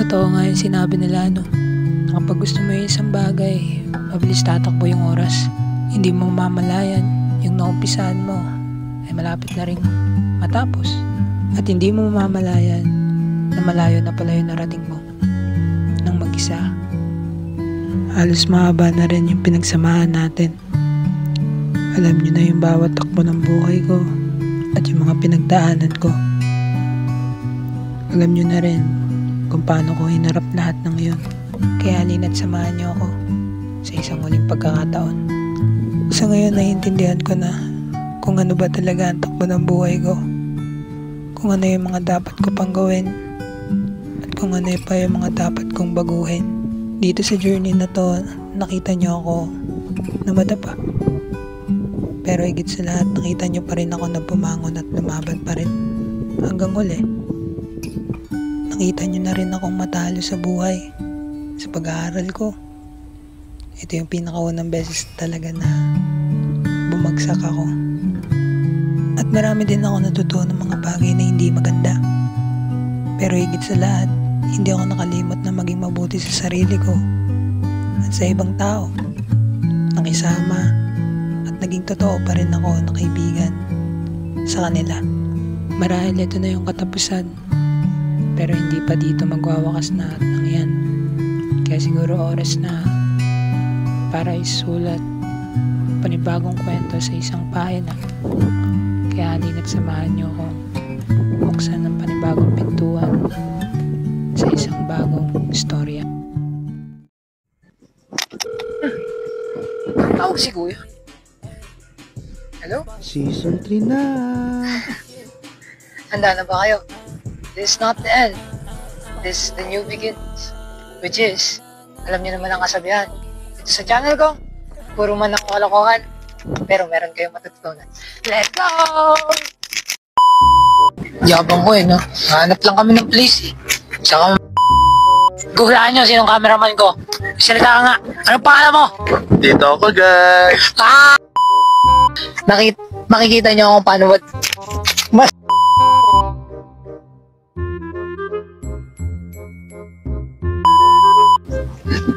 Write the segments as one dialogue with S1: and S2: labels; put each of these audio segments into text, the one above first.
S1: Totoo nga yung sinabi nila, no? Na kapag gusto mo yung isang bagay, mabilis tatakbo yung oras. Hindi mo mamalayan yung naumpisahan mo ay malapit na ring matapos. At hindi mo mamalayan na malayo na pala yung narating mo nang mag-isa. Halos mahaba na rin yung pinagsamahan natin. Alam niyo na yung bawat takbo ng buhay ko at yung mga pinagdaanan ko. Alam niyo na rin kung paano ko hinarap lahat ng yun. Kaya halina't samahan niyo ako sa isang uling pagkakataon. Sa ngayon naiintindihan ko na kung ano ba talaga ang takbo ng buhay ko. Kung ano yung mga dapat ko pang gawin at kung ano pa yung mga dapat kong baguhin. Dito sa journey na to, nakita niyo ako na madapa. Pero higit sa lahat, nakita niyo pa rin ako na bumangon at lumaban pa rin hanggang uli. Nakita niyo na rin akong matalo sa buhay, sa pag-aaral ko. Ito yung pinakaunang beses talaga na bumagsak ako. At marami din ako natutunan ng mga bagay na hindi maganda. Pero higit sa lahat, hindi ako nakalimot na maging mabuti sa sarili ko at sa ibang tao. Nakisama at naging totoo pa rin ako na kaibigan sa kanila. Marahil ito na yung katapusan. Pero hindi pa dito magwawakas na at ng yan. Kaya siguro oras na para isulat panibagong kwento sa isang pahina. Kaya halina't samahan niyo ako buksan ng panibagong pintuan sa isang bagong istorya. Tawag si Kuya. Hello?
S2: Season 3 na.
S1: Handa na ba kayo? This is not the end. This is the new begins. Which is, alam niyo naman ang kasabihan. Ito sa channel ko, puro man ang kalokohan, pero meron kayong matutunan. Let's go! Yabang ko no? Hanap lang kami ng place eh. Tsaka, guhulaan nyo sinong cameraman ko. Salita ka nga. Anong pangalan mo?
S2: Dito ako, guys.
S1: Makikita nyo kung paano mas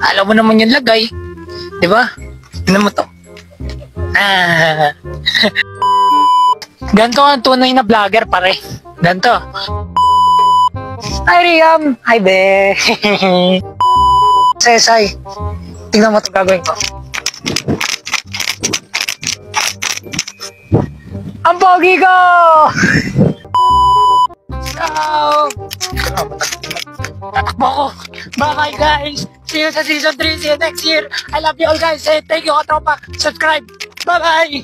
S1: alam mo naman yung lagay, di ba? Tignan mo to. Ganto ang tunay na vlogger, pare. Ganto. Hi, Riam. Hi, be. Sesay. Tignan mo ito gagawin ko. Ang pogi ko! Ciao! Tatakbo ko. Bye guys. See you sa season 3. See you next year. I love you all guys. Thank you, katropa. Subscribe. Bye-bye.